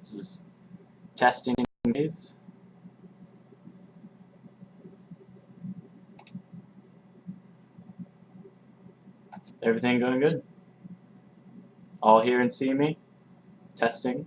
This is testing phase. Everything going good? All hear and see me? Testing.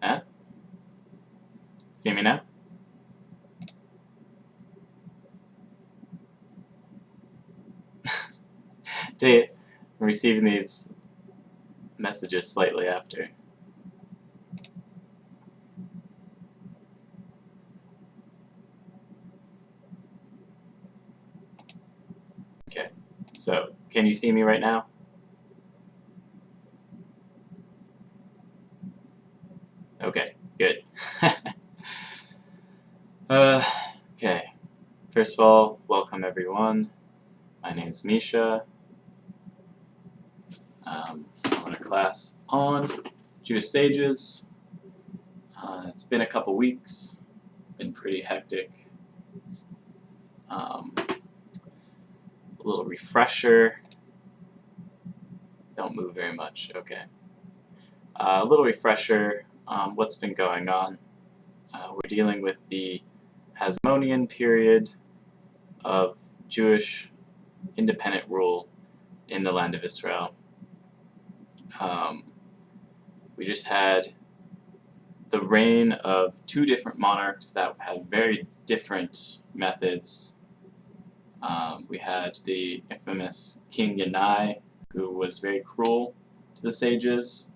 Huh? See me now? I'm receiving these messages slightly after. Okay, so can you see me right now? Okay, good. Okay, first of all, welcome everyone. My name's Misha. I'm in a class on Jewish sages. It's been a couple weeks, been pretty hectic. A little refresher. Don't move very much, okay. A little refresher on what's been going on. We're dealing with the Hasmonean period of Jewish independent rule in the land of Israel. We just had the reign of two different monarchs that had very different methods. We had the infamous King Yanai, who was very cruel to the sages,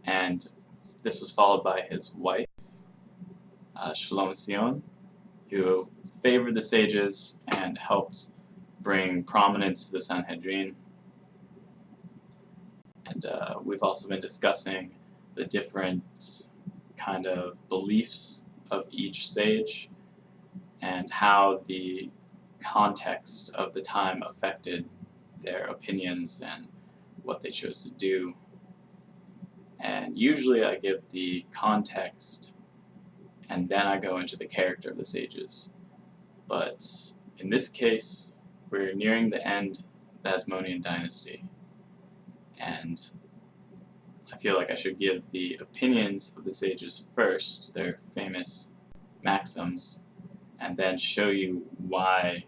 and this was followed by his wife, Shalom Sion, who favored the sages and helped bring prominence to the Sanhedrin. And we've also been discussing the different kind of beliefs of each sage and how the context of the time affected their opinions and what they chose to do. And usually I give the context and then I go into the character of the sages. But in this case, we're nearing the end of the Hasmonean dynasty. And I feel like I should give the opinions of the sages first, their famous maxims, and then show you why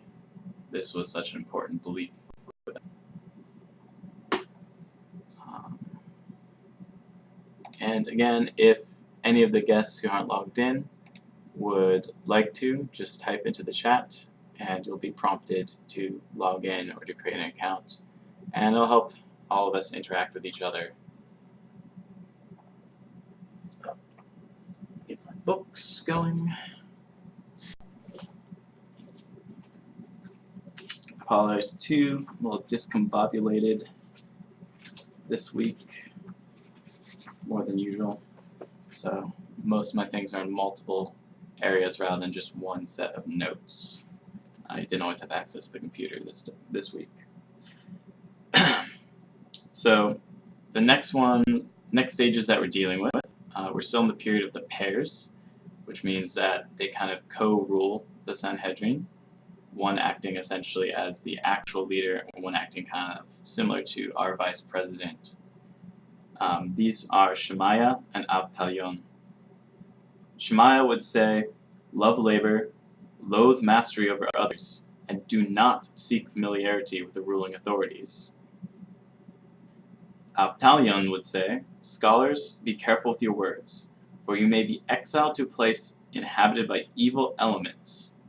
this was such an important belief for them. And again, if any of the guests who aren't logged in would like to, just type into the chat and you'll be prompted to log in or to create an account. And it'll help all of us interact with each other. Get my books going. Apologize too, I'm a little discombobulated this week, more than usual. So most of my things are in multiple areas rather than just one set of notes. I didn't always have access to the computer this week. So the next stages that we're dealing with, we're still in the period of the pairs, which means that they kind of co-rule the Sanhedrin, one acting essentially as the actual leader and one acting kind of similar to our vice president. These are Shemaiah and Avtalion. Shemaiah would say, love labor, loathe mastery over others, and do not seek familiarity with the ruling authorities. Avtalion would say, scholars, be careful with your words, for you may be exiled to a place inhabited by evil elements.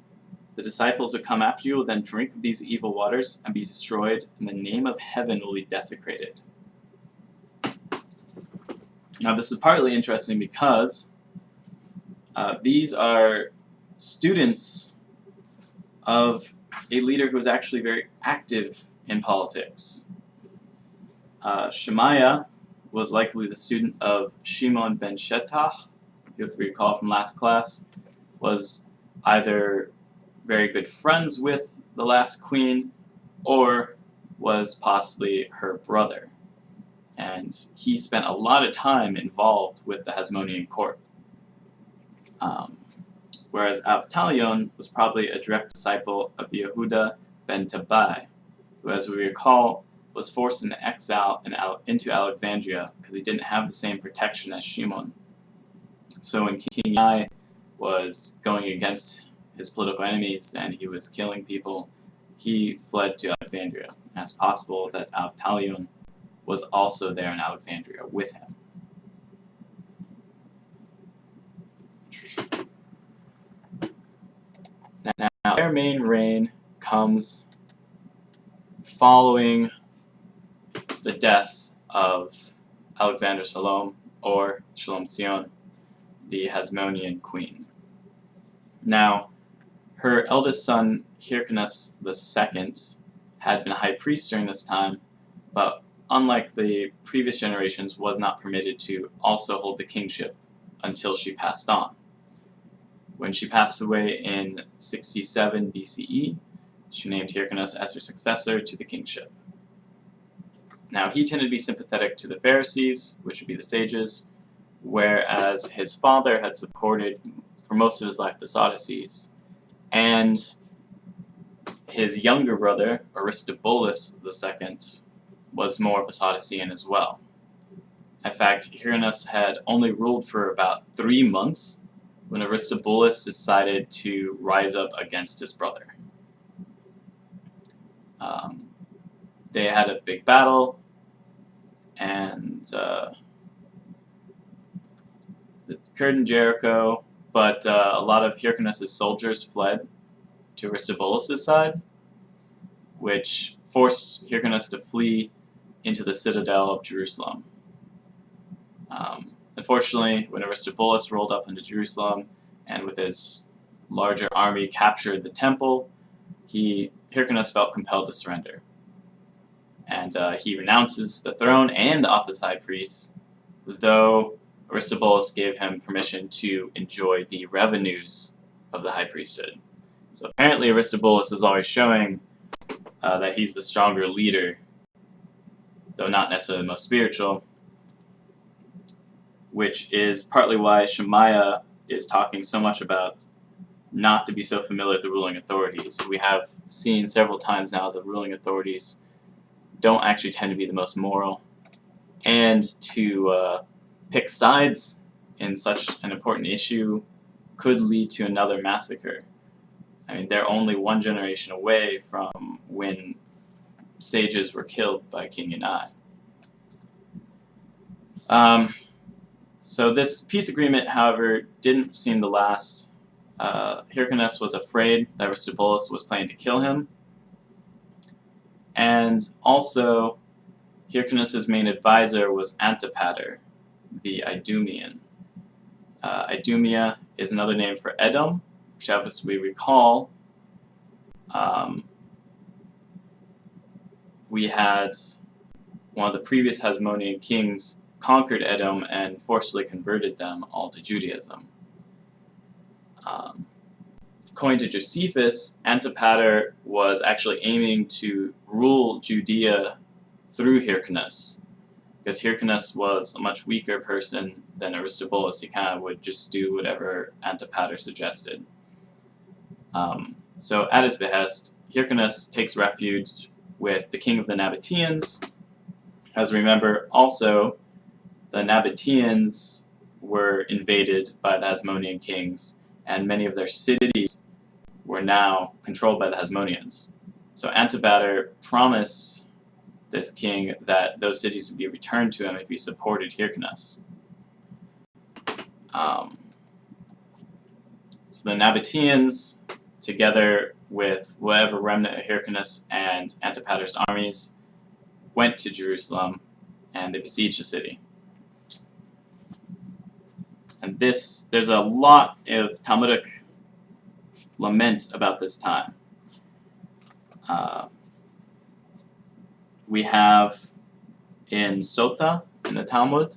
The disciples who come after you will then drink of these evil waters and be destroyed, and the name of heaven will be desecrated. Now this is partly interesting because these are students of a leader who was actually very active in politics. Shemaiah was likely the student of Shimon ben Shetach, who, if you recall from last class, was either very good friends with the last queen or was possibly her brother. And he spent a lot of time involved with the Hasmonean court. Whereas Abtalion was probably a direct disciple of Yehuda ben Tabai, who, as we recall, was forced into exile into Alexandria because he didn't have the same protection as Shimon. So when King Yai was going against his political enemies and he was killing people, he fled to Alexandria. And it's possible that Abtalion was also there in Alexandria with him. Now, their main reign comes following the death of Alexander Shalom, or Shalom Sion, the Hasmonean queen. Now, her eldest son, Hyrcanus II, had been high priest during this time, but unlike the previous generations, was not permitted to also hold the kingship until she passed on. When she passed away in 67 BCE, she named Hyrcanus as her successor to the kingship. Now, he tended to be sympathetic to the Pharisees, which would be the sages, whereas his father had supported, for most of his life, the Sadducees. And his younger brother, Aristobulus II, was more of a Sadducean as well. In fact, Hyrcanus had only ruled for about 3 months when Aristobulus decided to rise up against his brother. They had a big battle, and it occurred in Jericho, but a lot of Hyrcanus' soldiers fled to Aristobulus' side, which forced Hyrcanus to flee into the citadel of Jerusalem. Unfortunately, when Aristobulus rolled up into Jerusalem and with his larger army captured the temple, Hyrcanus felt compelled to surrender. And he renounces the throne and the office of high priest, though Aristobulus gave him permission to enjoy the revenues of the high priesthood. So apparently Aristobulus is always showing that he's the stronger leader, though not necessarily the most spiritual, which is partly why Shemaiah is talking so much about not to be so familiar with the ruling authorities. We have seen several times now the ruling authorities don't actually tend to be the most moral, and to pick sides in such an important issue could lead to another massacre. I mean, they're only one generation away from when sages were killed by King Yanai. So this peace agreement, however, didn't seem to last. Hyrcanus was afraid that Aristobulus was planning to kill him. And also, Hyrcanus' main advisor was Antipater, the Idumean. Idumea is another name for Edom, which, as we recall, we had one of the previous Hasmonean kings conquered Edom and forcibly converted them all to Judaism. According to Josephus, Antipater was actually aiming to rule Judea through Hyrcanus, because Hyrcanus was a much weaker person than Aristobulus. He kind of would just do whatever Antipater suggested. So at his behest, Hyrcanus takes refuge with the king of the Nabateans. As we remember, also, the Nabateans were invaded by the Hasmonean kings, and many of their cities were now controlled by the Hasmoneans. So Antipater promised this king that those cities would be returned to him if he supported Hyrcanus. So the Nabateans, together with whatever remnant of Hyrcanus and Antipater's armies, went to Jerusalem and they besieged the city. And there's a lot of Talmudic lament about this time. We have in Sota, in the Talmud,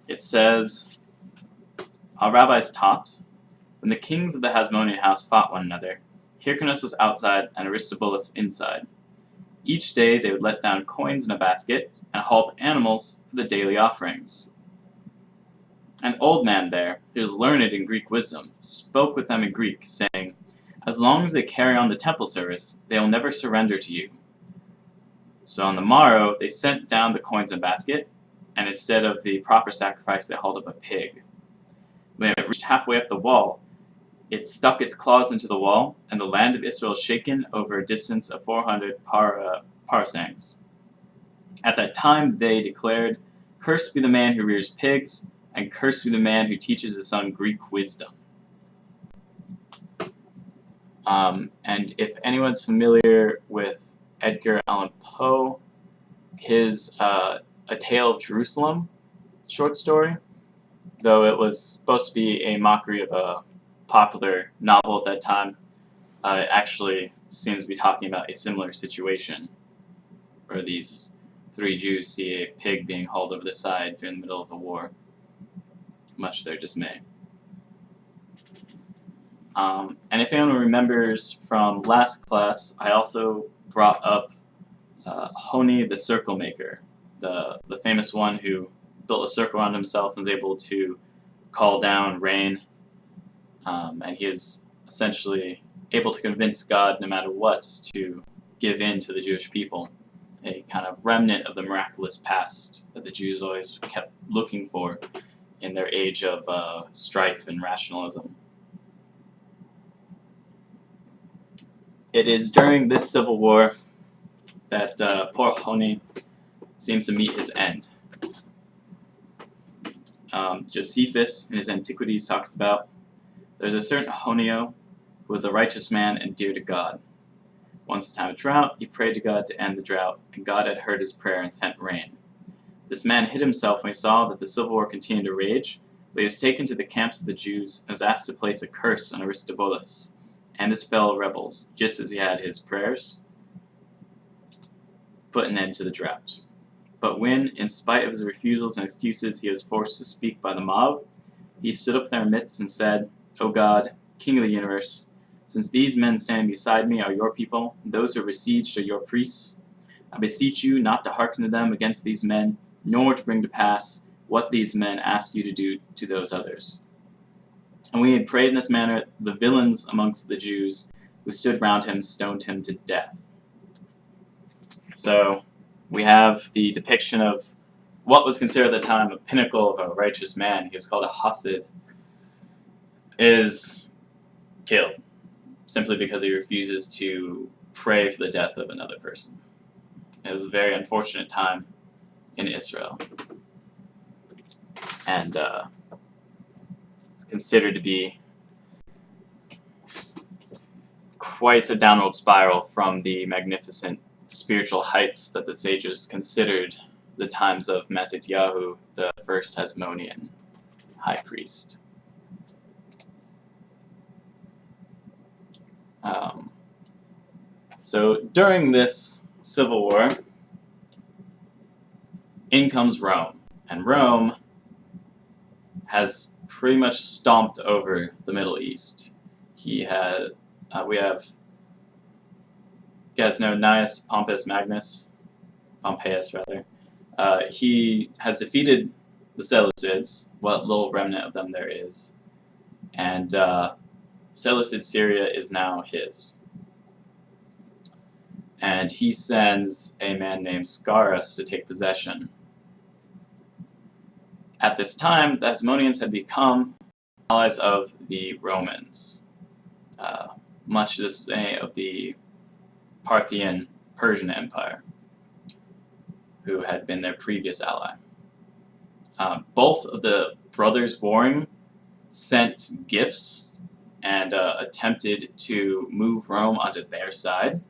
it says, Our rabbis taught, when the kings of the Hasmonean house fought one another, Hyrcanus was outside and Aristobulus inside. Each day they would let down coins in a basket and haul up animals for the daily offerings. An old man there, who was learned in Greek wisdom, spoke with them in Greek, saying, "As long as they carry on the temple service, they will never surrender to you." So on the morrow, they sent down the coins in a basket, and instead of the proper sacrifice, they hauled up a pig. When it reached halfway up the wall, it stuck its claws into the wall, and the land of Israel was shaken over a distance of 400 parasangs. At that time they declared, "Cursed be the man who rears pigs, and cursed be the man who teaches his son Greek wisdom." And if anyone's familiar with Edgar Allan Poe, his A Tale of Jerusalem short story, though it was supposed to be a mockery of a popular novel at that time, it actually seems to be talking about a similar situation, where these three Jews see a pig being hauled over the side during the middle of a war, much to their dismay. And if anyone remembers from last class, I also brought up Honi the Circle Maker, the famous one who built a circle around himself and was able to call down rain, and he is essentially able to convince God, no matter what, to give in to the Jewish people, a kind of remnant of the miraculous past that the Jews always kept looking for in their age of strife and rationalism. It is during this civil war that poor Honi seems to meet his end. Josephus, in his Antiquities, talks about, "There's a certain Honio who was a righteous man and dear to God. Once a time of drought, he prayed to God to end the drought, and God had heard his prayer and sent rain. This man hid himself when he saw that the civil war continued to rage, but he was taken to the camps of the Jews and was asked to place a curse on Aristobulus and his fellow rebels, just as he had his prayers put an end to the drought. But when, in spite of his refusals and excuses, he was forced to speak by the mob, he stood up in their midst and said, 'O God, King of the universe, since these men standing beside me are your people, and those who are besieged are your priests, I beseech you not to hearken to them against these men, nor to bring to pass what these men ask you to do to those others.' And when he had prayed in this manner, the villains amongst the Jews who stood round him stoned him to death." So we have the depiction of what was considered at the time a pinnacle of a righteous man. He was called a Hasid, is killed simply because he refuses to pray for the death of another person. It was a very unfortunate time in Israel, and it's considered to be quite a downward spiral from the magnificent spiritual heights that the sages considered the times of Matityahu, the first Hasmonean high priest. So during this civil war, in comes Rome, and Rome has pretty much stomped over the Middle East. We have, you guys know Gnaeus Pompeius Magnus, Pompeius rather. He has defeated the Seleucids, what little remnant of them there is, and Seleucid Syria is now his. And he sends a man named Scaurus to take possession. At this time, the Hasmoneans had become allies of the Romans, much to the dismay of the Parthian Persian Empire, who had been their previous ally. Both of the brothers warring sent gifts and attempted to move Rome onto their side.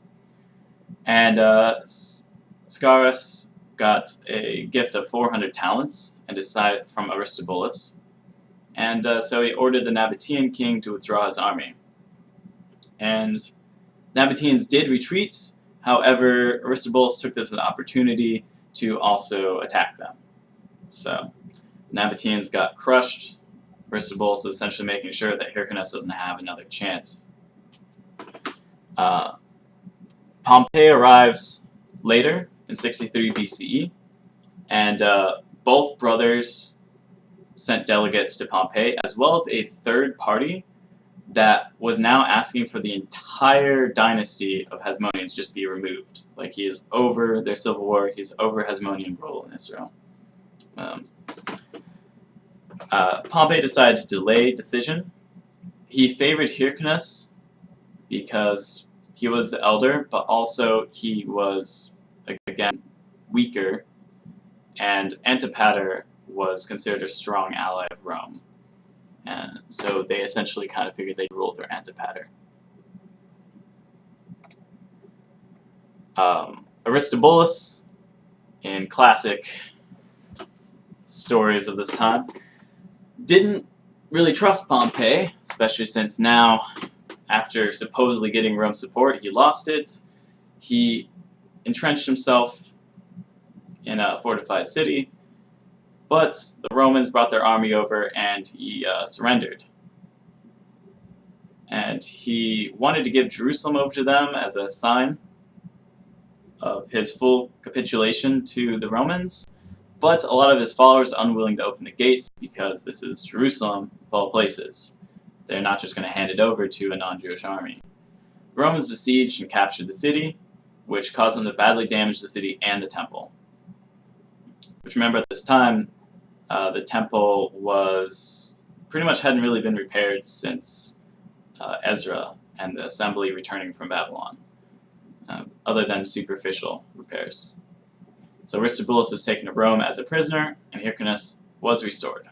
And Scaurus got a gift of 400 talents and decided from Aristobulus, and so he ordered the Nabatean king to withdraw his army. And the Nabateans did retreat. However, Aristobulus took this as an opportunity to also attack them. So Nabateans got crushed Aristobulus is essentially making sure that Hyrcanus doesn't have another chance. Pompey arrives later in 63 BCE, and both brothers sent delegates to Pompey, as well as a third party that was now asking for the entire dynasty of Hasmoneans just be removed. Like, he is over their civil war, he's over Hasmonean rule in Israel. Pompey decided to delay decision. He favored Hyrcanus because he was the elder, but also he was, again, weaker, and Antipater was considered a strong ally of Rome. And so they essentially kind of figured they'd rule through Antipater. Aristobulus, in classic stories of this time, didn't really trust Pompey, especially since now, after supposedly getting Rome's support, he lost it. He entrenched himself in a fortified city, but the Romans brought their army over and he surrendered. And he wanted to give Jerusalem over to them as a sign of his full capitulation to the Romans, but a lot of his followers are unwilling to open the gates because this is Jerusalem, of all places. They're not just going to hand it over to a non-Jewish army. The Romans besieged and captured the city, which caused them to badly damage the city and the temple. Which, remember, at this time, the temple was pretty much hadn't really been repaired since Ezra and the assembly returning from Babylon, other than superficial repairs. So Aristobulus was taken to Rome as a prisoner, and Hyrcanus was restored.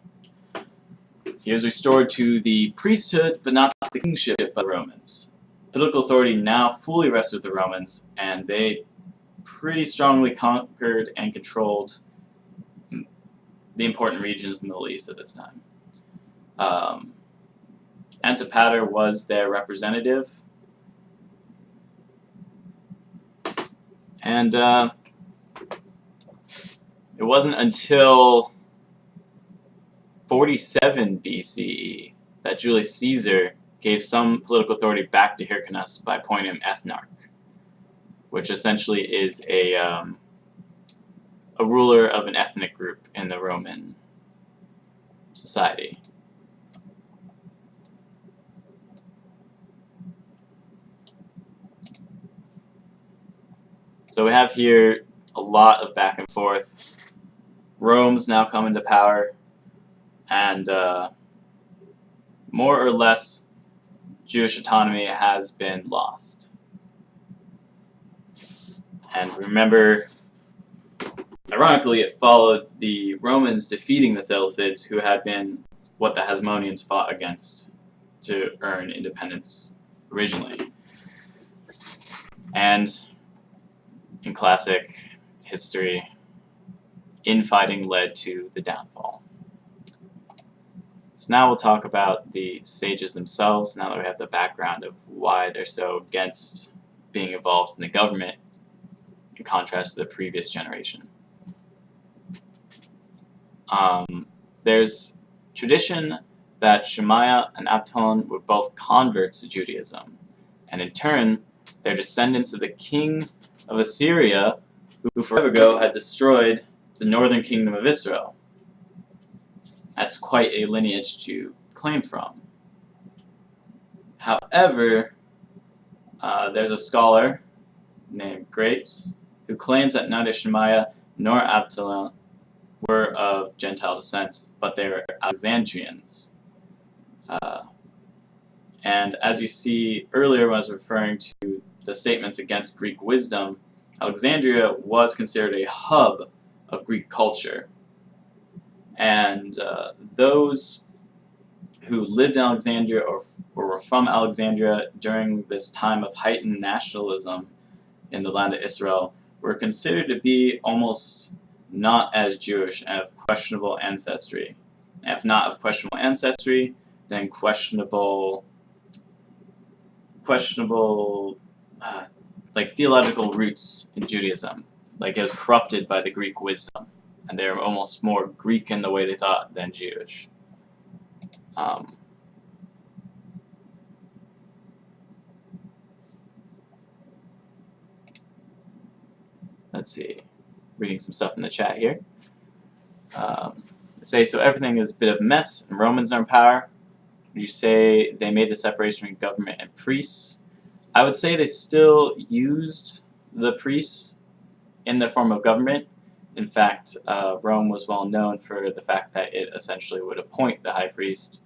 He was restored to the priesthood, but not the kingship by the Romans. Political authority now fully rested with the Romans, and they pretty strongly conquered and controlled the important regions in the Middle East at this time. Antipater was their representative, and it wasn't until 47 BCE that Julius Caesar gave some political authority back to Hyrcanus by appointing him ethnarch, which essentially is a ruler of an ethnic group in the Roman society. So we have here a lot of back and forth. Rome's now come into power, and more or less Jewish autonomy has been lost. And remember, ironically, it followed the Romans defeating the Seleucids, who had been what the Hasmoneans fought against to earn independence originally. And in classic history, infighting led to the downfall. So now we'll talk about the sages themselves, now that we have the background of why they're so against being involved in the government in contrast to the previous generation. There's tradition that Shemaiah and Absalom were both converts to Judaism, and in turn, they're descendants of the king of Assyria, who forever ago had destroyed the northern kingdom of Israel. That's quite a lineage to claim from. However, there's a scholar named Grates who claims that neither Shemaiah nor Absalom were of Gentile descent, but they were Alexandrians. And as you see earlier when I was referring to the statements against Greek wisdom, Alexandria was considered a hub of Greek culture. And those who lived in Alexandria or were from Alexandria during this time of heightened nationalism in the land of Israel were considered to be almost not as Jewish and of questionable ancestry. And if not of questionable ancestry, then questionable like theological roots in Judaism. Like it was corrupted by the Greek wisdom, and they were almost more Greek in the way they thought than Jewish. Um, let's see, reading some stuff in the chat here. Say, so everything is a bit of a mess and Romans are in power. Would you say they made the separation between government and priests? I would say they still used the priests in the form of government. In fact, Rome was well known for the fact that it essentially would appoint the high priest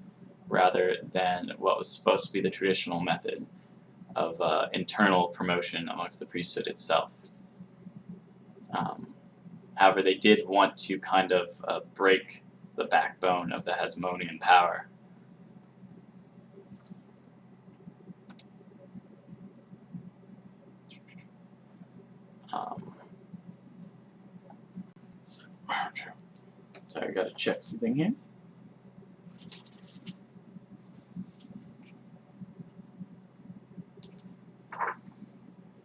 rather than what was supposed to be the traditional method of internal promotion amongst the priesthood itself. However, they did want to kind of break the backbone of the Hasmonean power. Sorry, I gotta check something here.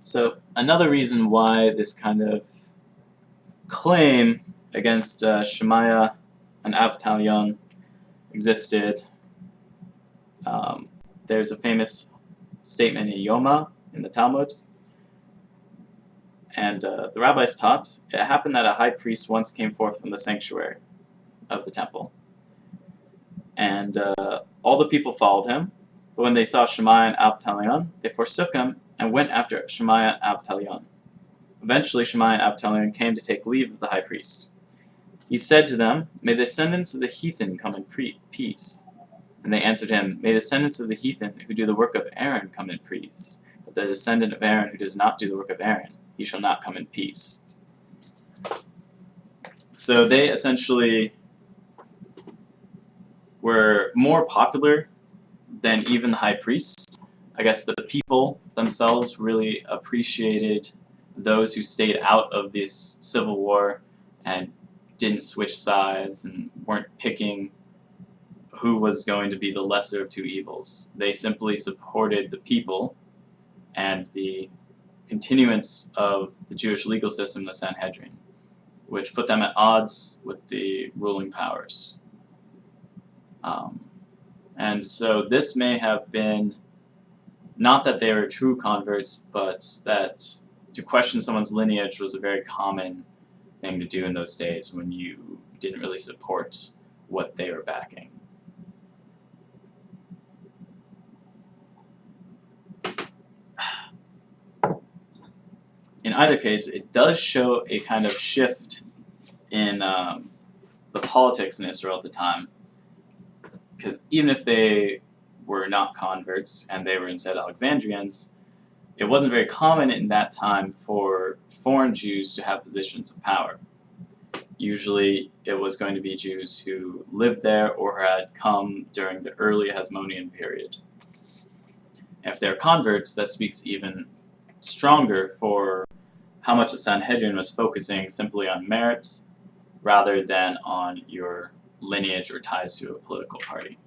So another reason why this kind of claim against Shemaiah and Avtalion existed, there's a famous statement in Yoma in the Talmud, and the rabbis taught, it happened that a high priest once came forth from the sanctuary of the temple, and all the people followed him, but when they saw Shemaiah and Avtalion, they forsook him and went after Shemaiah and Avtalion. Eventually Shemaiah and Avtalion came to take leave of the high priest. He said to them, "May the descendants of the heathen come in peace." And they answered him, "May the descendants of the heathen who do the work of Aaron come in peace. But the descendant of Aaron who does not do the work of Aaron, he shall not come in peace." So they essentially were more popular than even the high priest. I guess the people themselves really appreciated those who stayed out of this civil war and didn't switch sides and weren't picking who was going to be the lesser of two evils. They simply supported the people and the continuance of the Jewish legal system, the Sanhedrin, which put them at odds with the ruling powers. And so this may have been, not that they were true converts, but that to question someone's lineage was a very common thing to do in those days when you didn't really support what they were backing. In either case, it does show a kind of shift in the politics in Israel at the time, because even if they were not converts and they were instead Alexandrians, it wasn't very common in that time for foreign Jews to have positions of power. Usually it was going to be Jews who lived there or had come during the early Hasmonean period. And if they're converts, that speaks even stronger for how much the Sanhedrin was focusing simply on merit rather than on your lineage or ties to a political party.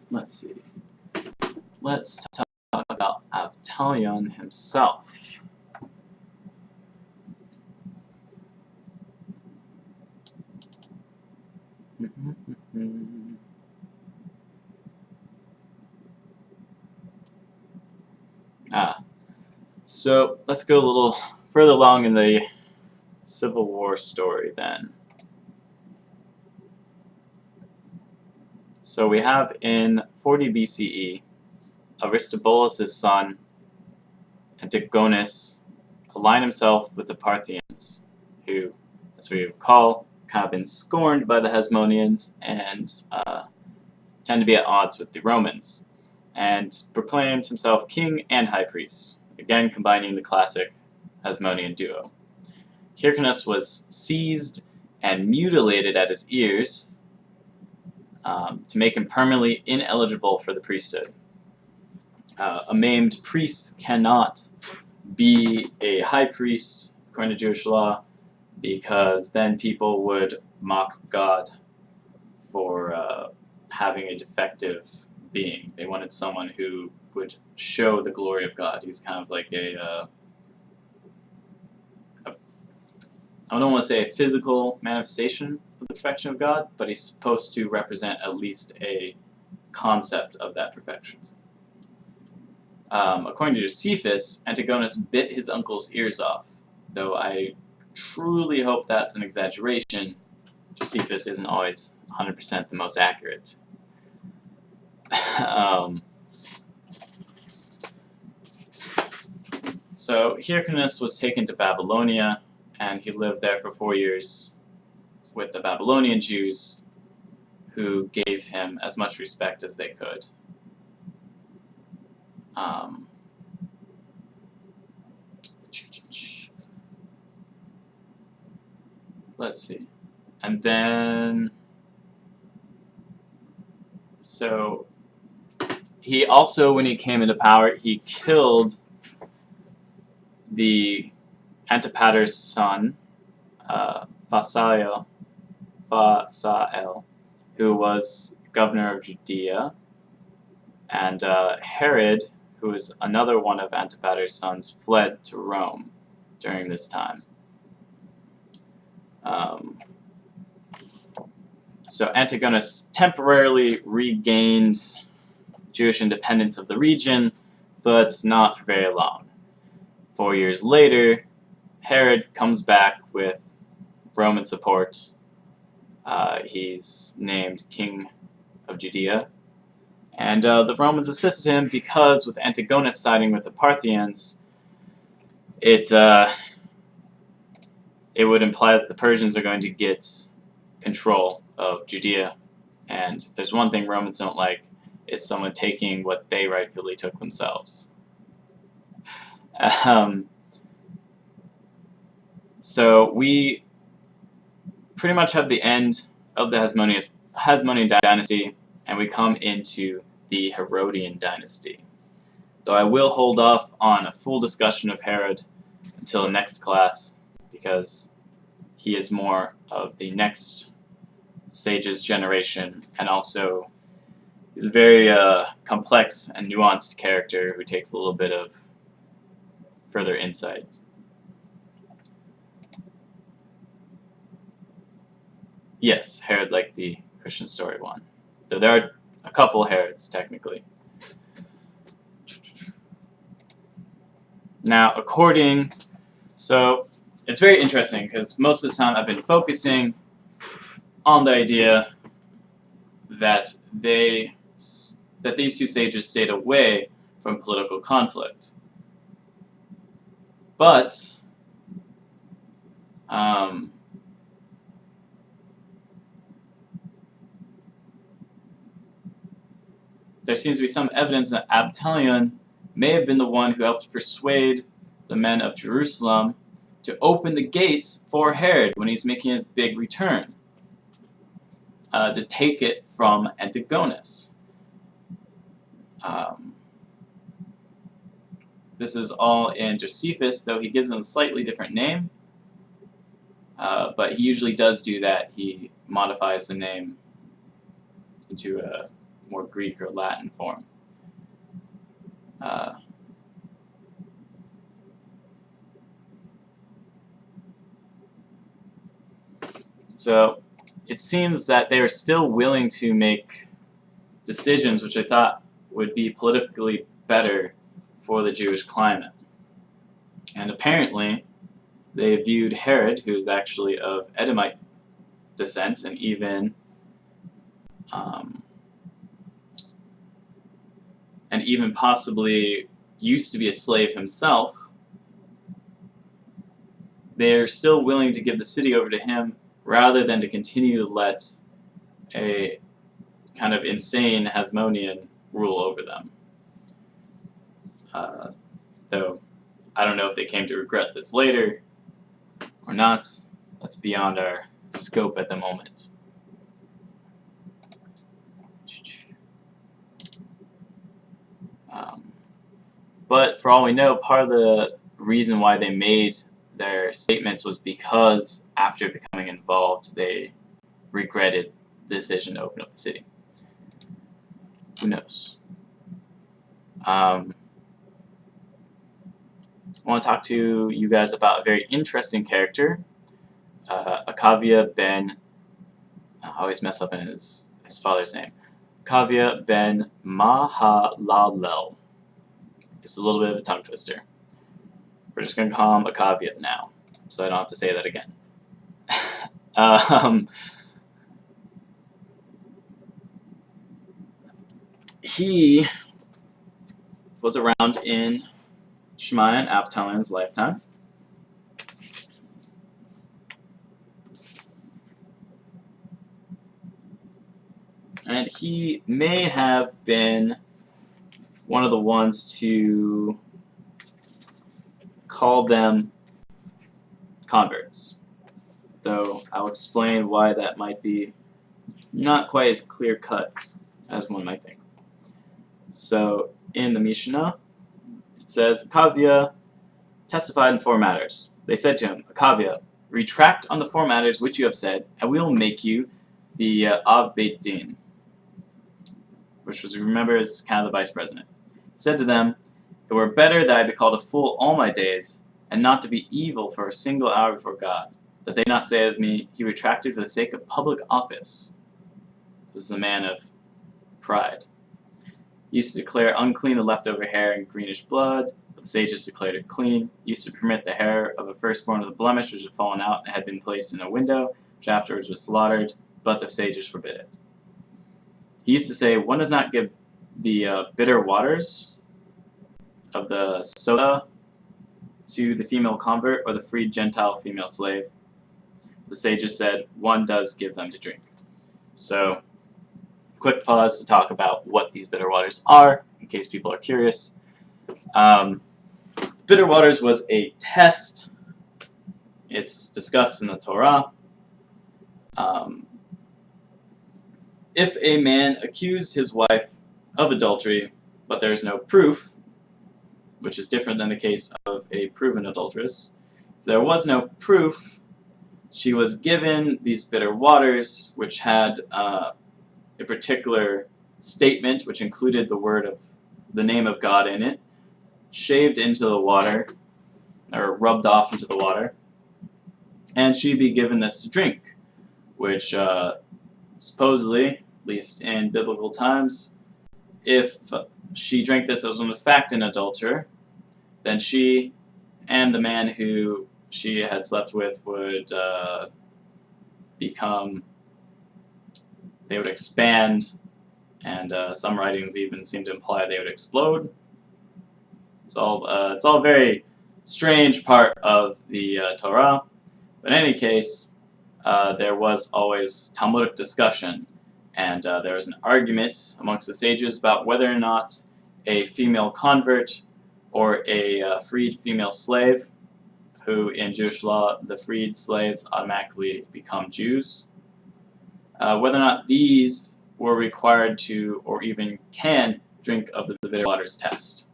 Let's see. Let's talk about Avtalion himself. So let's go a little further along in the Civil War story then. So we have in 40 BCE, Aristobulus' son, Antigonus, aligned himself with the Parthians, who, as we recall, kind of been scorned by the Hasmoneans and tend to be at odds with the Romans, and proclaimed himself king and high priest, again combining the classic Hasmonean duo. Hyrcanus was seized and mutilated at his ears to make him permanently ineligible for the priesthood. A maimed priest cannot be a high priest, according to Jewish law, because then people would mock God for having a defective being. They wanted someone who would show the glory of God. He's kind of like I don't want to say a physical manifestation of the perfection of God, but he's supposed to represent at least a concept of that perfection. According to Josephus, Antigonus bit his uncle's ears off, though I truly hope that's an exaggeration. Josephus isn't always 100% the most accurate. So Hyrcanus was taken to Babylonia, and he lived there for 4 years with the Babylonian Jews, who gave him as much respect as they could. Let's see. And then, so he also, when he came into power, he killed the Antipater's son, Phasael, who was governor of Judea, and Herod, who was another one of Antipater's sons, fled to Rome during this time. So Antigonus temporarily regained Jewish independence of the region, but not for very long. 4 years later, Herod comes back with Roman support. He's named King of Judea. And the Romans assisted him because with Antigonus siding with the Parthians, it would imply that the Persians are going to get control of Judea. And if there's one thing Romans don't like, it's someone taking what they rightfully took themselves. So we pretty much have the end of the Hasmonean dynasty, and we come into the Herodian dynasty. Though I will hold off on a full discussion of Herod until the next class, because he is more of the next sage's generation, and also he's a very complex and nuanced character who takes a little bit of further insight. Yes, Herod like the Christian story one. Though there are a couple Herods, technically. Now, so it's very interesting because most of the time I've been focusing on the idea that these two sages stayed away from political conflict. But there seems to be some evidence that Abtalion may have been the one who helped persuade the men of Jerusalem to open the gates for Herod when he's making his big return, to take it from Antigonus. This is all in Josephus, though he gives him a slightly different name, but he usually does do that. He modifies the name into a more Greek or Latin form. So it seems that they are still willing to make decisions which I thought would be politically better for the Jewish climate. And apparently they viewed Herod, who is actually of Edomite descent and even possibly used to be a slave himself, they're still willing to give the city over to him rather than to continue to let a kind of insane Hasmonean rule over them. Though I don't know if they came to regret this later or not. That's beyond our scope at the moment. But for all we know, part of the reason why they made their statements was because after becoming involved, they regretted the decision to open up the city. Who knows? I want to talk to you guys about a very interesting character, Akavia ben, I always mess up in his father's name, Akavia ben Mahalalel. It's a little bit of a tongue twister. We're just going to call him Akavia now, so I don't have to say that again. He was around in Shemaiah and Avtalion's lifetime. And he may have been one of the ones to call them converts, though I'll explain why that might be not quite as clear-cut as one might think. So in the Mishnah, it says, Akavia testified in 4 matters. They said to him, Akavia, retract on the 4 matters which you have said, and we will make you the Av Beit Din, which was, remember, is kind of the vice president. He said to them, it were better that I be called a fool all my days, and not to be evil for a single hour before God, that they not say of me, he retracted for the sake of public office. This is the man of pride. He used to declare unclean the leftover hair and greenish blood, but the sages declared it clean. He used to permit the hair of a firstborn of the blemish which had fallen out and had been placed in a window, which afterwards was slaughtered, but the sages forbid it. He used to say, one does not give the bitter waters of the soda to the female convert or the freed Gentile female slave. The sages said, one does give them to drink. So, quick pause to talk about what these bitter waters are, in case people are curious. Bitter waters was a test. It's discussed in the Torah. If a man accused his wife of adultery, but there is no proof, which is different than the case of a proven adulteress, if there was no proof, she was given these bitter waters, which had a particular statement, which included the name of God in it, shaved into the water, or rubbed off into the water, and she'd be given this to drink, which supposedly, at least in biblical times, if she drank this as a fact an adulterer, then she and the man who she had slept with would they would expand, and some writings even seem to imply they would explode. It's all very strange part of the Torah, but in any case, there was always Talmudic discussion, and there was an argument amongst the sages about whether or not a female convert or a freed female slave, who in Jewish law the freed slaves automatically become Jews, whether or not these were required to or even can drink of the bitter waters test.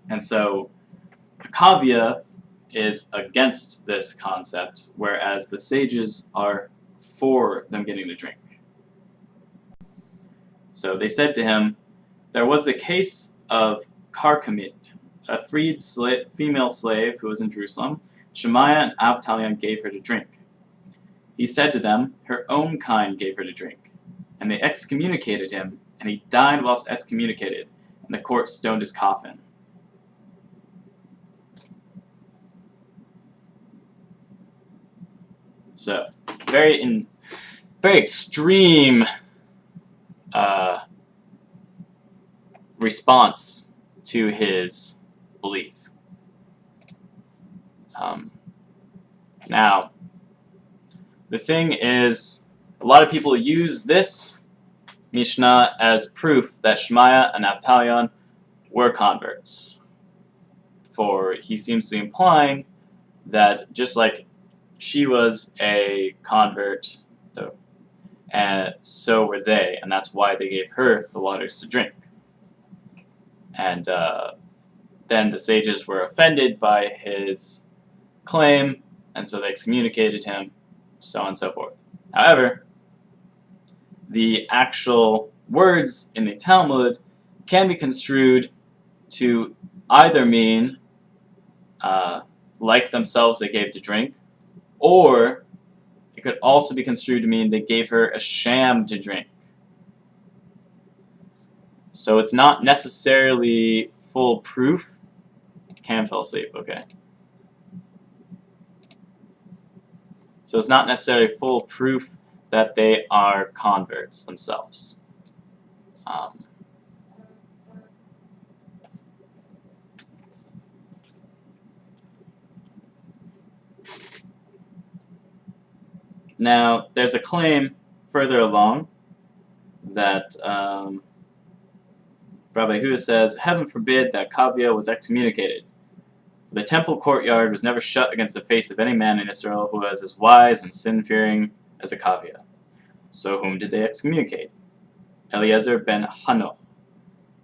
And so Akavia is against this concept, whereas the sages are for them getting to drink. So they said to him, there was the case of Karkamit, a freed female slave who was in Jerusalem. Shemaiah and Avtalion gave her to drink. He said to them, her own kind gave her to drink. And they excommunicated him, and he died whilst excommunicated, and the court stoned his coffin. So, very extreme response to his belief. Now, the thing is, a lot of people use this Mishnah as proof that Shemaiah and Avtalion were converts. For he seems to be implying that just like she was a convert, though, and so were they, and that's why they gave her the waters to drink. And then the sages were offended by his claim, and so they excommunicated him, so on and so forth. However, the actual words in the Talmud can be construed to either mean like themselves they gave to drink, or it could also be construed to mean they gave her a sham to drink. So it's not necessarily full proof. Cam fell asleep, okay. So it's not necessarily full proof that they are converts themselves. Now, there's a claim further along that Rabbi Huda says, "Heaven forbid that Kavya was excommunicated. The temple courtyard was never shut against the face of any man in Israel who was as wise and sin-fearing as a Kavya. So whom did they excommunicate? Eliezer ben Hanoch,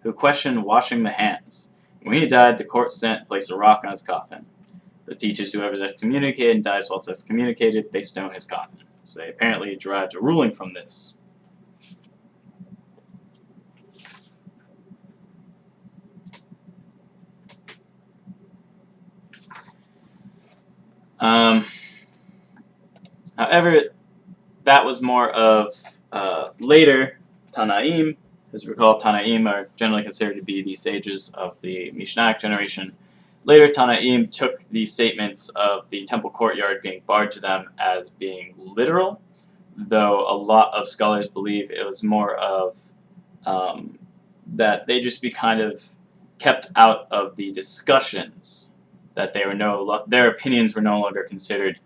who questioned washing the hands. When he died, the court sent to place a rock on his coffin. The teachers whoever is excommunicated and dies whilst excommunicated, they stone his coffin." So they apparently derived a ruling from this. However, that was more of later Tanaim. As we recall, Tanaim are generally considered to be the sages of the Mishnaic generation. Later, Tanaim took the statements of the temple courtyard being barred to them as being literal, though a lot of scholars believe it was more of that they just be kind of kept out of the discussions, that they were their opinions were no longer considered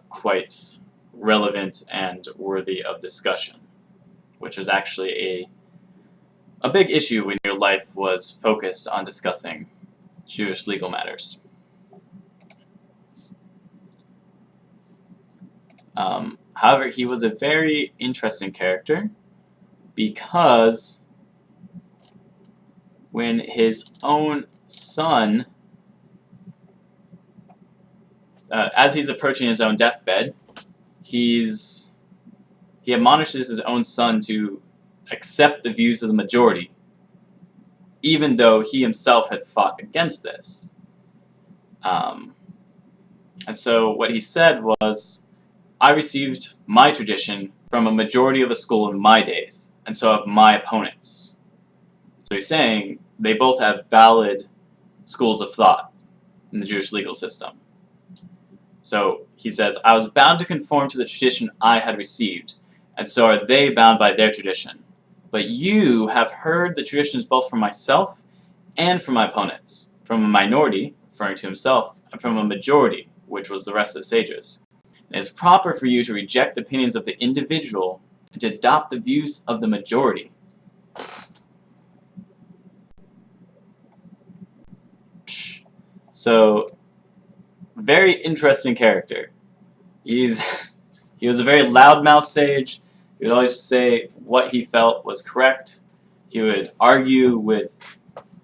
quite relevant and worthy of discussion, which was actually a big issue when your life was focused on discussing Jewish legal matters. However, he was a very interesting character because when his own son, as he's approaching his own deathbed, he admonishes his own son to accept the views of the majority, even though he himself had fought against this. And so what he said was, "I received my tradition from a majority of a school in my days, and so have my opponents." So he's saying they both have valid schools of thought in the Jewish legal system. So he says, "I was bound to conform to the tradition I had received, and so are they bound by their tradition. But you have heard the traditions both from myself and from my opponents, from a minority," referring to himself, "and from a majority," which was the rest of the sages. "It is proper for you to reject the opinions of the individual and to adopt the views of the majority." So, very interesting character. He was a very loudmouth sage. He would always say what he felt was correct. He would argue with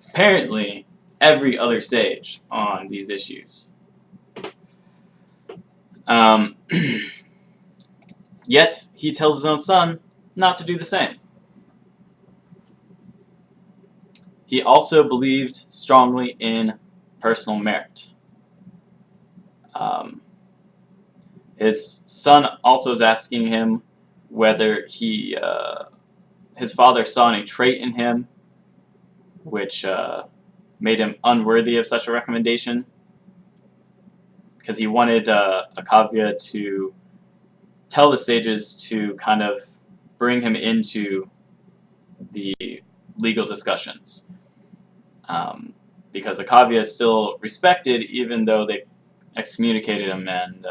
apparently every other sage on these issues. Yet he tells his own son not to do the same. He also believed strongly in personal merit. His son also was asking him whether his father saw any trait in him which made him unworthy of such a recommendation, because he wanted Akavya to tell the sages to kind of bring him into the legal discussions, because Akavya is still respected even though they excommunicated him and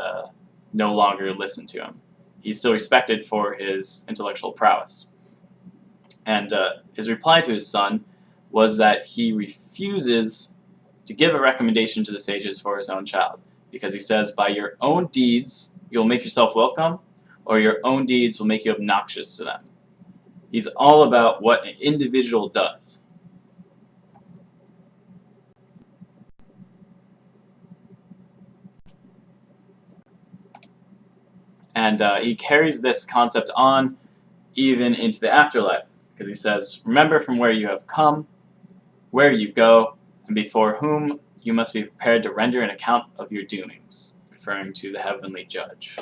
no longer listened to him. He's still respected for his intellectual prowess. And his reply to his son was that he refuses to give a recommendation to the sages for his own child, because he says, "By your own deeds you'll make yourself welcome, or your own deeds will make you obnoxious to them." He's all about what an individual does. And he carries this concept on even into the afterlife, because he says, "Remember from where you have come, where you go, and before whom you must be prepared to render an account of your doings," referring to the heavenly judge.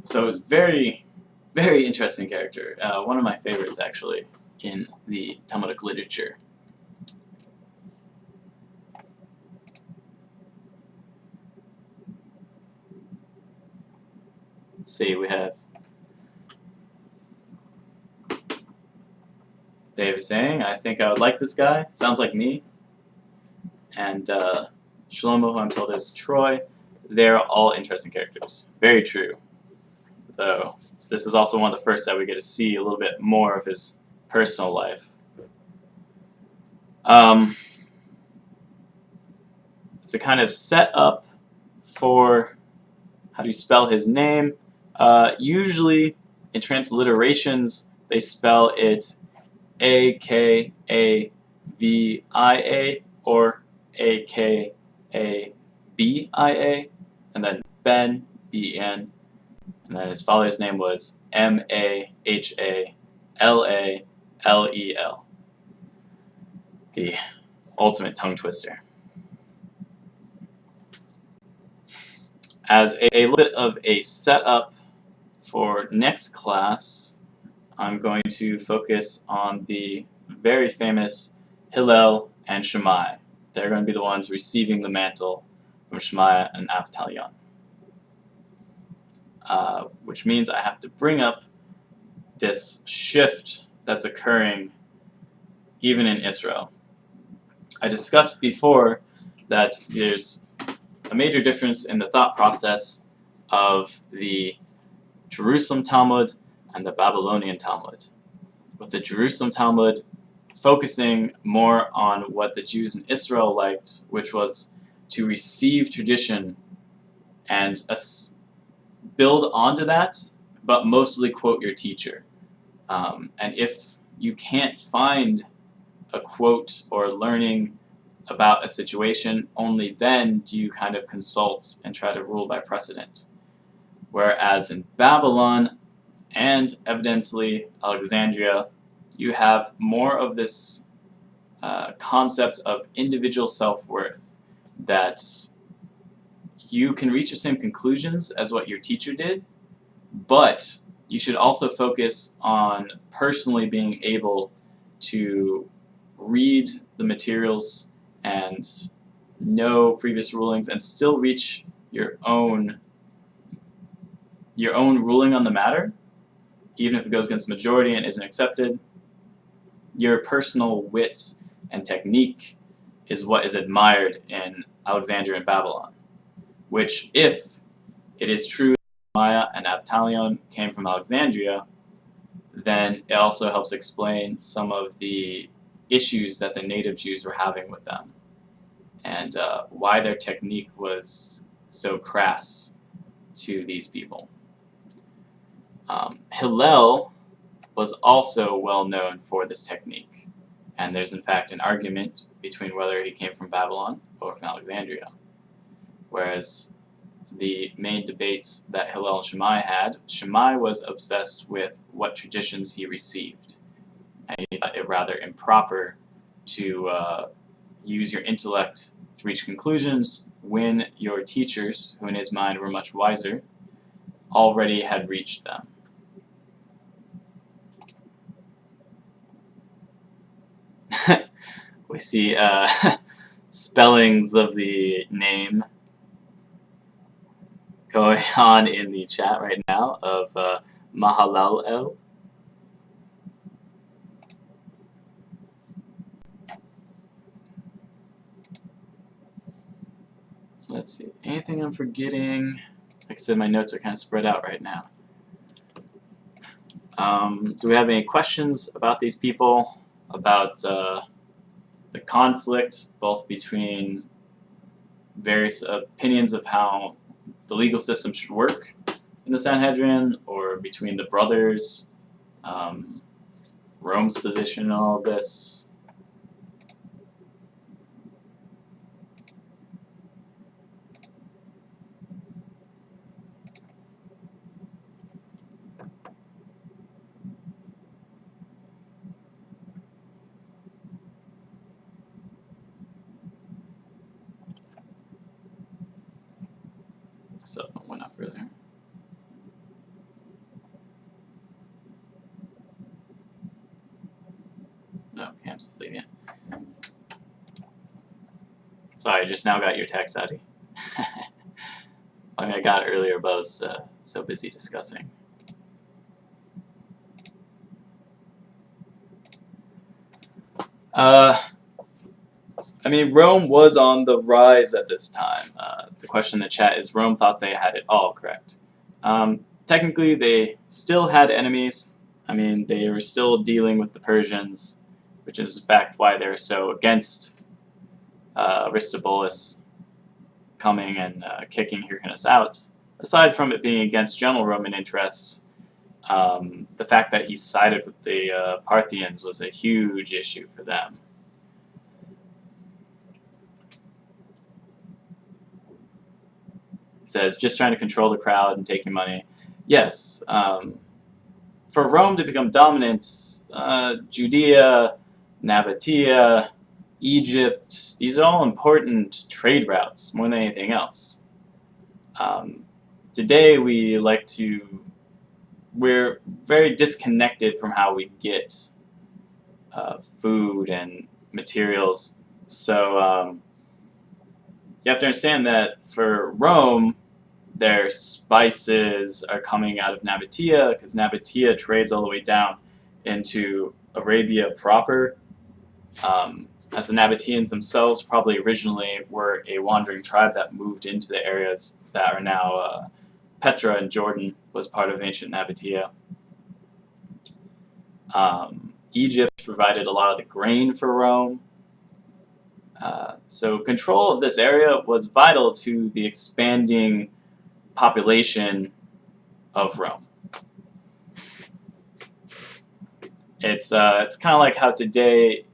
So it's very, very interesting character. One of my favorites, actually, in the Talmudic literature. Let's see, we have David saying, "I think I would like this guy. Sounds like me." And Shlomo, who I'm told is Troy. They're all interesting characters. Very true. Though this is also one of the first that we get to see a little bit more of his personal life. It's a kind of setup for how do you spell his name. Usually in transliterations they spell it Akavia or Akabia, and then Ben, B-E-N, and then his father's name was Mahallalel. The ultimate tongue twister. As a little bit of a setup for next class, I'm going to focus on the very famous Hillel and Shammai. They're going to be the ones receiving the mantle from Shammai and Avtalion. Which means I have to bring up this shift that's occurring even in Israel. I discussed before that there's a major difference in the thought process of the Jerusalem Talmud and the Babylonian Talmud. With the Jerusalem Talmud focusing more on what the Jews in Israel liked, which was to receive tradition and build onto that, but mostly quote your teacher. And if you can't find a quote or learning about a situation, only then do you kind of consult and try to rule by precedent. Whereas in Babylon and evidently Alexandria, you have more of this concept of individual self-worth, that you can reach the same conclusions as what your teacher did, but you should also focus on personally being able to read the materials and know previous rulings and still reach your own ruling on the matter, even if it goes against the majority and isn't accepted. Your personal wit and technique is what is admired in Alexandria and Babylon, which, if it is true that Maya and Avtalion came from Alexandria, then it also helps explain some of the issues that the native Jews were having with them, and why their technique was so crass to these people. Hillel was also well known for this technique, and there's in fact an argument between whether he came from Babylon or from Alexandria. Whereas the main debates that Hillel and Shammai had, Shammai was obsessed with what traditions he received, and he thought it rather improper to use your intellect to reach conclusions when your teachers, who in his mind were much wiser, already had reached them. We see spellings of the name going on in the chat right now of Mahallalel. Let's see, anything I'm forgetting? Like I said, my notes are kind of spread out right now. Do we have any questions about these people? About the conflict, both between various opinions of how the legal system should work in the Sanhedrin, or between the brothers, Rome's position in all of this? cell phone went off earlier. No, Cam's asleep yet. Sorry, I just now got your text, Adi. I mean, I got it earlier, but I was so busy discussing. I mean, Rome was on the rise at this time. The question in the chat is, Rome thought they had it all correct. Technically, they still had enemies. I mean, they were still dealing with the Persians, which is in fact why they're so against Aristobulus coming and kicking Hyrcanus out. Aside from it being against general Roman interests, the fact that he sided with the Parthians was a huge issue for them. It says, just trying to control the crowd and taking money. Yes, for Rome to become dominant, Judea, Nabatea, Egypt, these are all important trade routes more than anything else. Today we're very disconnected from how we get food and materials. So you have to understand that for Rome, their spices are coming out of Nabatea, because Nabatea trades all the way down into Arabia proper. As the Nabateans themselves probably originally were a wandering tribe that moved into the areas that are now Petra and Jordan was part of ancient Nabatea. Egypt provided a lot of the grain for Rome. So control of this area was vital to the expanding population of Rome. It's kind of like how today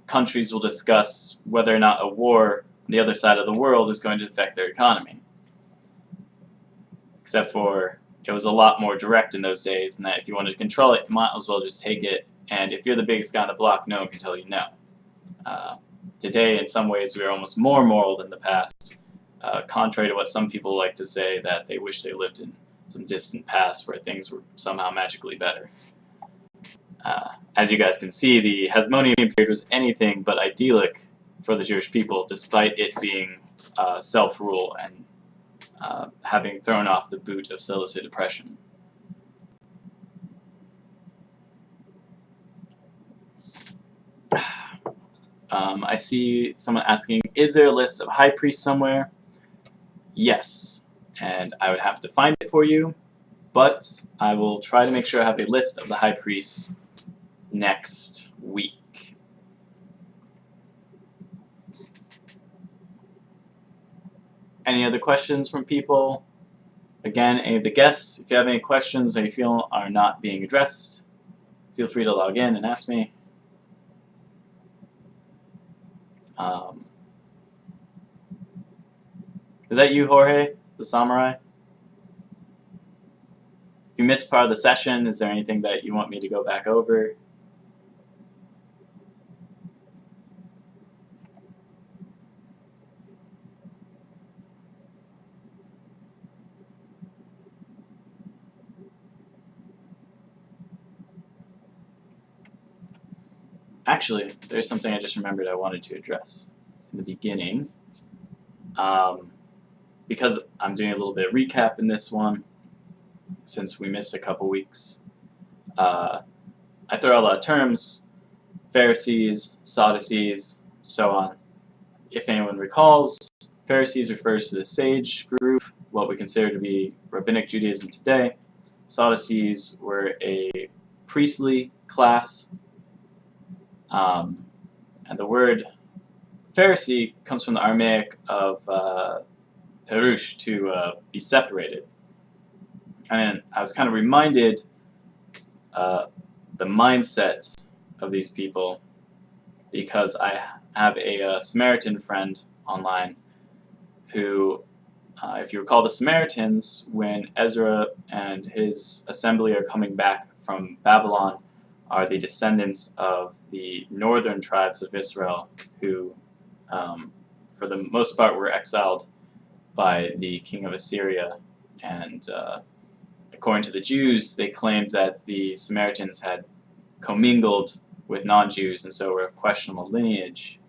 countries will discuss whether or not a war on the other side of the world is going to affect their economy. Except for it was a lot more direct in those days, and that if you wanted to control it, you might as well just take it, and if you're the biggest guy on the block, no one can tell you no. Today, in some ways, we are almost more moral than the past, contrary to what some people like to say, that they wish they lived in some distant past where things were somehow magically better. As you guys can see, the Hasmonean period was anything but idyllic for the Jewish people, despite it being self-rule and having thrown off the boot of Seleucid oppression. I see someone asking, is there a list of high priests somewhere? Yes, and I would have to find it for you, but I will try to make sure I have a list of the high priests next week. Any other questions from people? Again, any of the guests, if you have any questions that you feel are not being addressed, feel free to log in and ask me. Is that you, Jorge, the samurai? If you missed part of the session, is there anything that you want me to go back over? Actually, there's something I just remembered I wanted to address in the beginning. Because I'm doing a little bit of recap in this one, since we missed a couple weeks. I throw out a lot of terms, Pharisees, Sadducees, so on. If anyone recalls, Pharisees refers to the sage group, what we consider to be rabbinic Judaism today. Sadducees were a priestly class. And the word Pharisee comes from the Aramaic of perush, to be separated. And I was kind of reminded the mindset of these people because I have a Samaritan friend online who, if you recall the Samaritans, when Ezra and his assembly are coming back from Babylon, are the descendants of the northern tribes of Israel who, for the most part, were exiled by the king of Assyria And according to the Jews, they claimed that the Samaritans had commingled with non-Jews and so were of questionable lineage.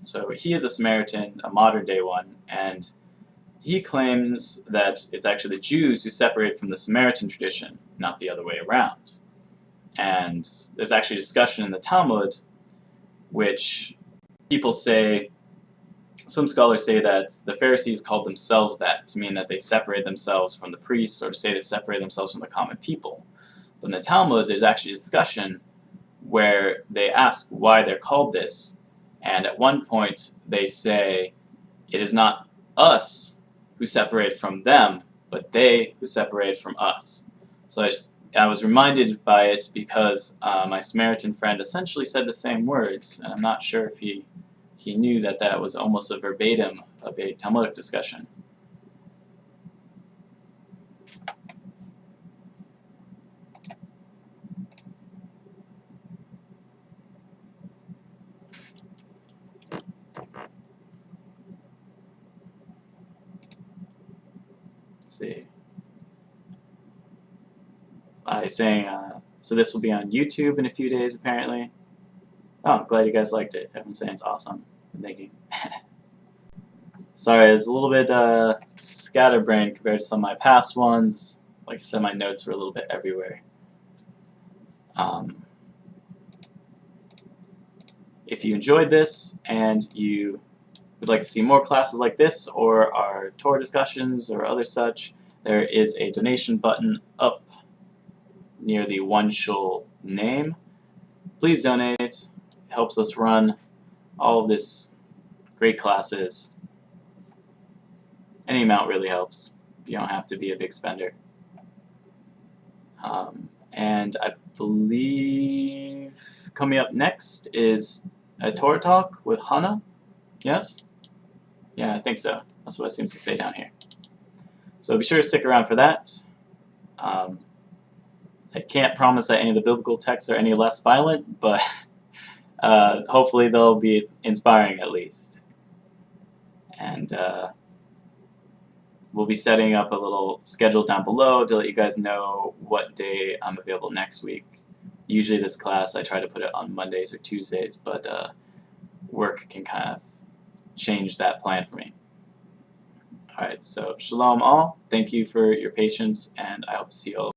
So he is a Samaritan, a modern-day one, and he claims that it's actually the Jews who separated from the Samaritan tradition, not the other way around. And there's actually discussion in the Talmud, which people say, some scholars say that the Pharisees called themselves that to mean that they separate themselves from the priests, or to say they separate themselves from the common people. But in the Talmud, there's actually discussion where they ask why they're called this, and at one point they say, it is not us who separate from them, but they who separate from us. So I was reminded by it because my Samaritan friend essentially said the same words, and I'm not sure if he knew that that was almost a verbatim of a Talmudic discussion. Let's see. He's saying, so this will be on YouTube in a few days, apparently. Oh, I'm glad you guys liked it. Everyone's saying it's awesome. I'm thinking. Sorry, it's a little bit scatterbrained compared to some of my past ones. Like I said, my notes were a little bit everywhere. If you enjoyed this and you would like to see more classes like this or our Torah discussions or other such, there is a donation button up near the OneShul name. Please donate. It helps us run all of this great classes. Any amount really helps. You don't have to be a big spender. And I believe coming up next is a Torah talk with Hannah. Yes? Yeah, I think so. That's what it seems to say down here. So be sure to stick around for that. I can't promise that any of the biblical texts are any less violent, but hopefully they'll be inspiring at least. And we'll be setting up a little schedule down below to let you guys know what day I'm available next week. Usually this class I try to put it on Mondays or Tuesdays, but work can kind of change that plan for me. Alright, so shalom all. Thank you for your patience, and I hope to see you all